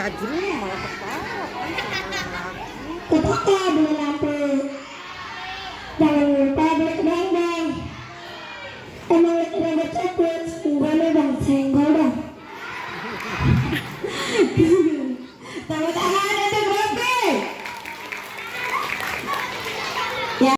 Jajri malah ketawa kan sama lagi. Kita beli lampu. Jangan lupa beli kedendeng. Emang kedendeng coklat, enggak nih bang, senggol dong. Tepuk tangan untuk Robi. Ya.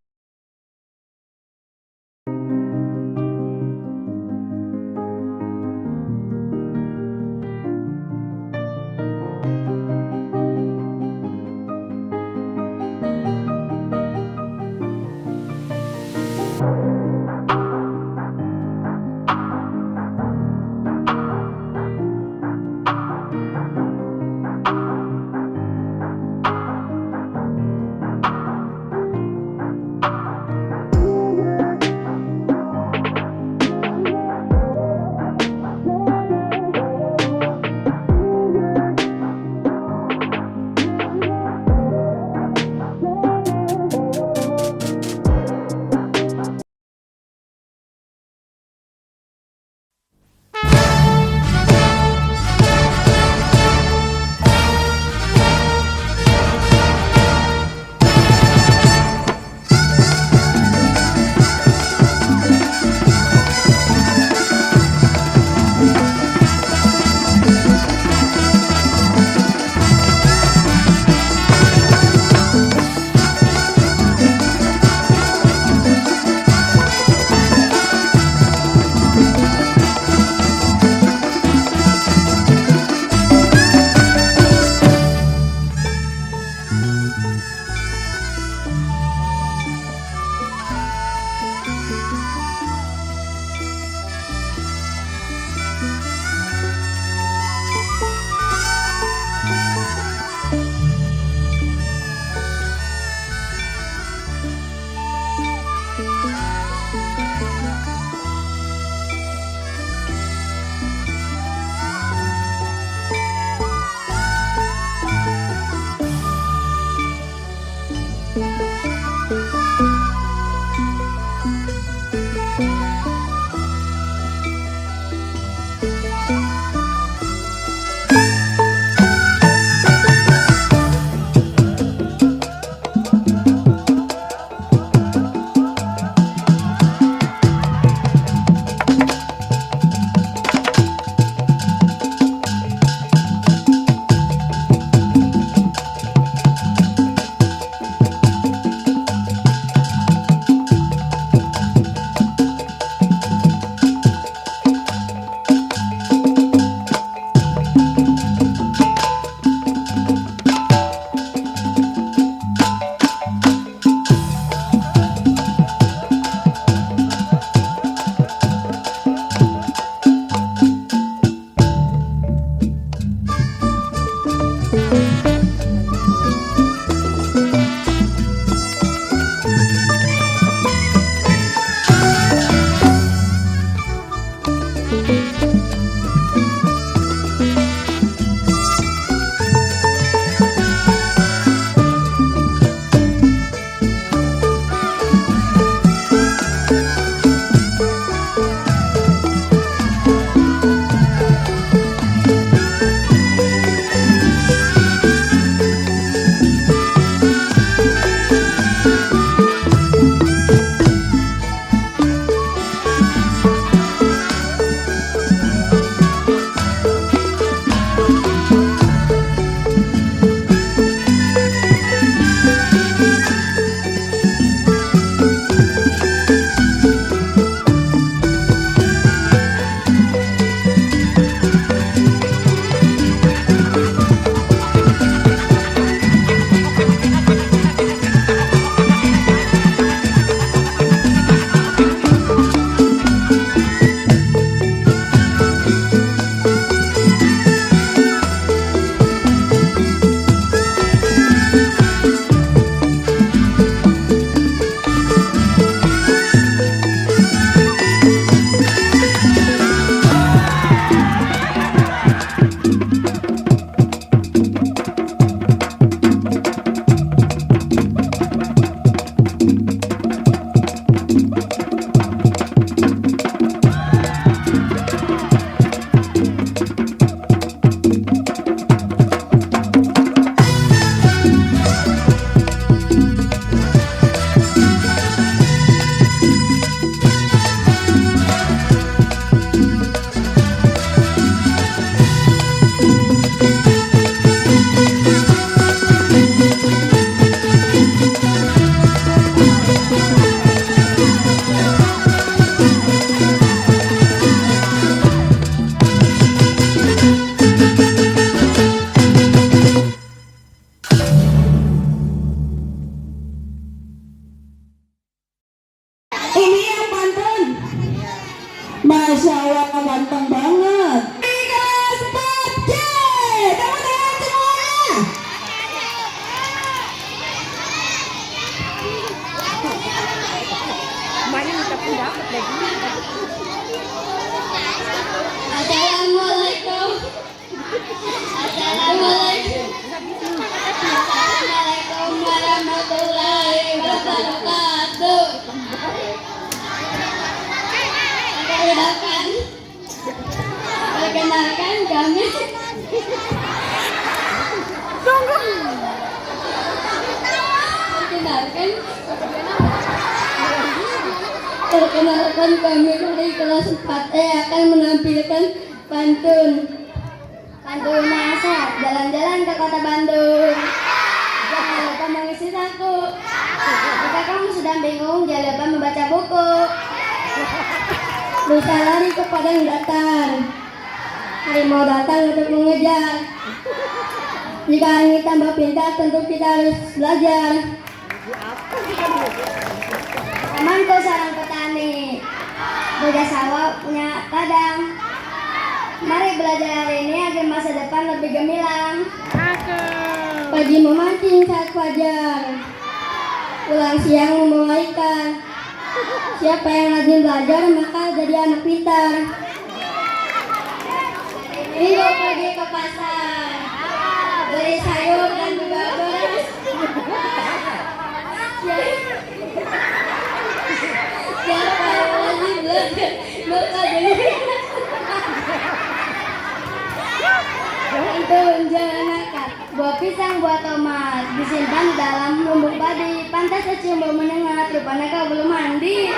Masya Allah, ganteng banget. Kelas 4C. Tepuk tangan semuanya. Banyak minta pun dapat lagi. Assalamualaikum. Assalamualaikum. Assalamualaikum warahmatullahi wabarakatuh. Perkenalkan kami. Perkenalkan kami dari kelas 4E akan menampilkan pantun. Pantun masa jalan-jalan ke kota Bandung. Jangan lupa mengisi saku. Jika kamu sedang bingung, jangan lupa membaca buku. Lusa lari ke padang datar. Harimau datang untuk mengejar. Jika ingin tambah pintar, tentu kita harus belajar. Temanku seorang petani, punya sawah, punya ladang. Mari belajar hari ini agar masa depan lebih gemilang. Pagi memancing saat fajar, pulang siang membawa ikan. Siapa yang rajin belajar maka jadi anak pintar. Minggu pergi ke pasar, beli sayur dan juga beras. Siapa yang rajin belajar maka jadi itu jangan nakal. Buah pisang, buah tomat disimpan di dalam lumbung padi. Pantas kecium bau menyengat, rupanya kau belum mandi.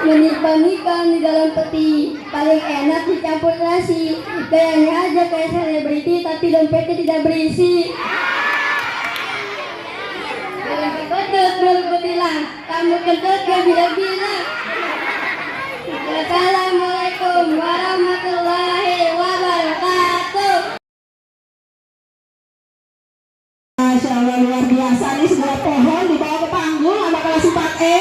Menyimpan ikan di dalam peti, paling enak dicampur nasi. Kayaknya aja kayak selebriti, tapi dompetnya tidak berisi. Belum ketilang, kamu kentut gak bilang-bilang. Assalamualaikum warahmatullahi wabarakatuh. Masya Allah, luar biasa nih, sebuah pohon dibawa ke panggung sama kelas 4E.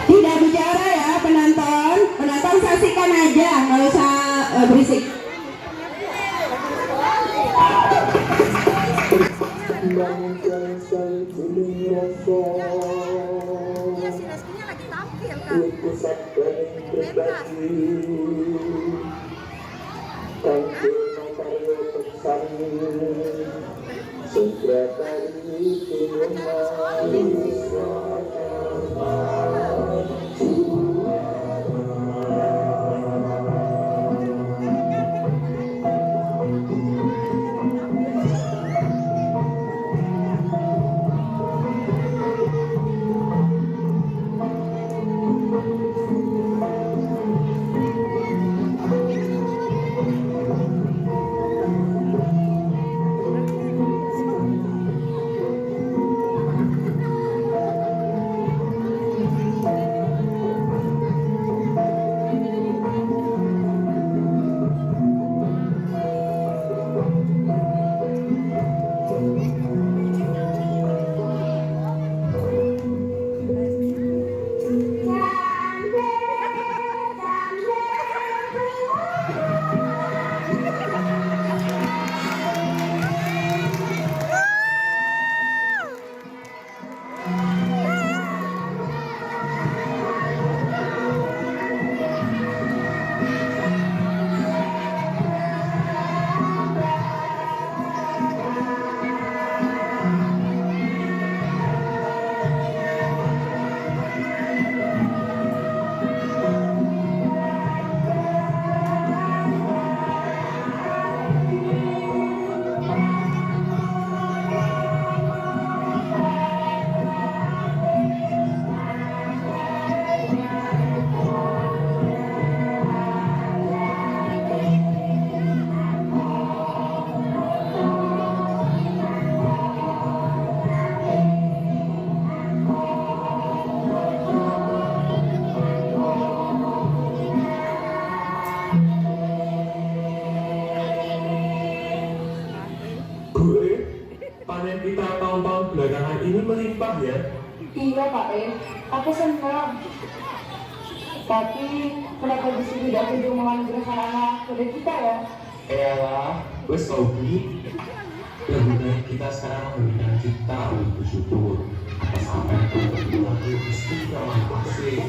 Tidak bicara ya penonton, penonton saksikan aja, nggak usah berisik. senang ya? Iya Pak aku senang. Tapi kenapa di sini tidak kunjung menganugerahkan anak muda kita ya? Eyalah, wes Sobi. Lebih baik kita sekarang memberikan kita untuk bersyukur atas apa yang telah kita beri Gusti yang Maha Kasih.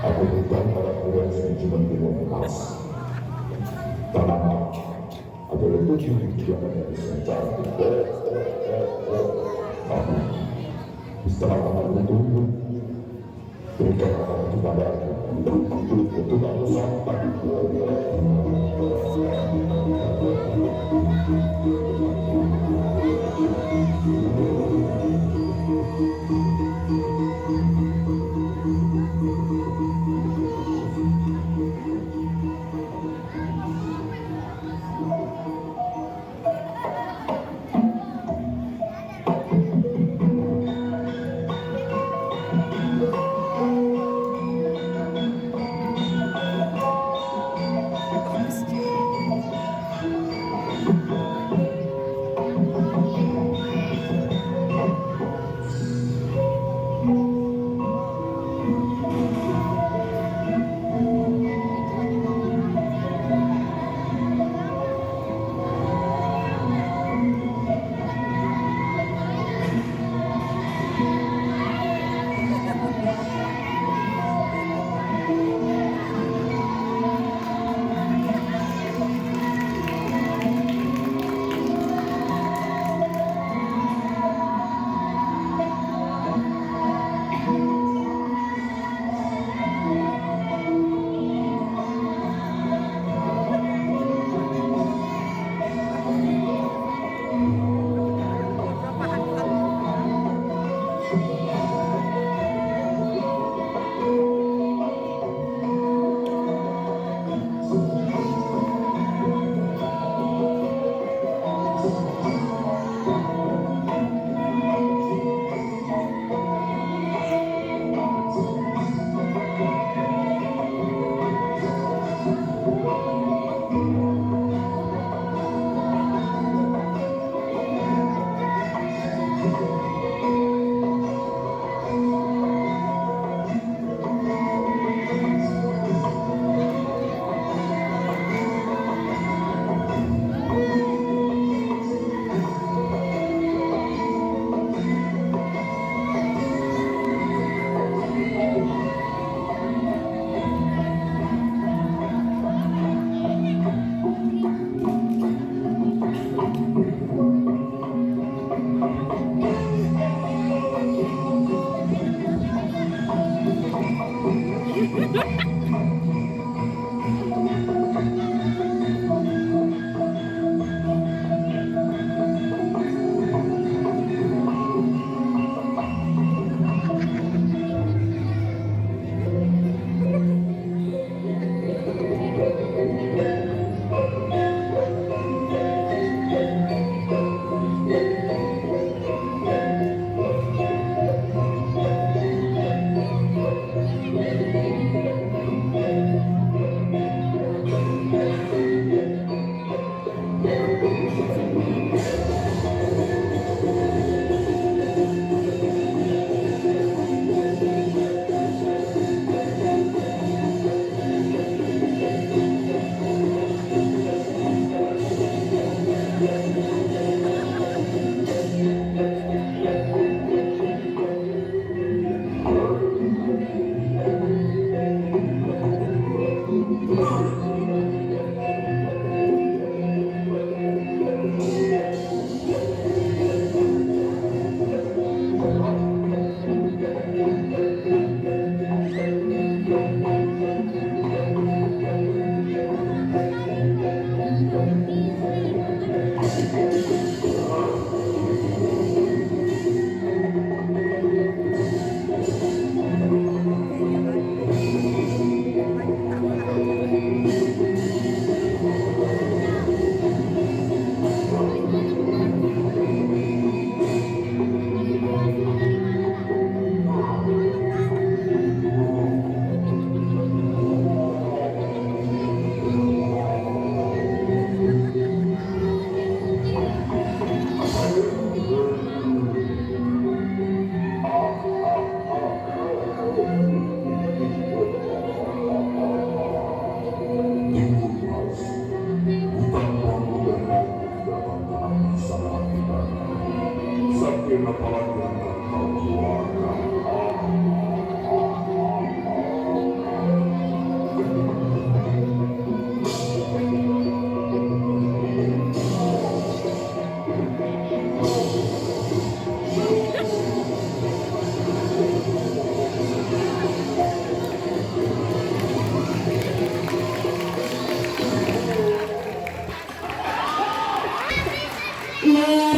Aku bukan pada orang yang cuma dengan emas. Tanah adalah tujuh tujuan yang disenjata. Tapi setelah kamu tunggu, berikan kamu kepada aku untuk aku sampai. Sakit apalagi yang kau keluarkan. Nah,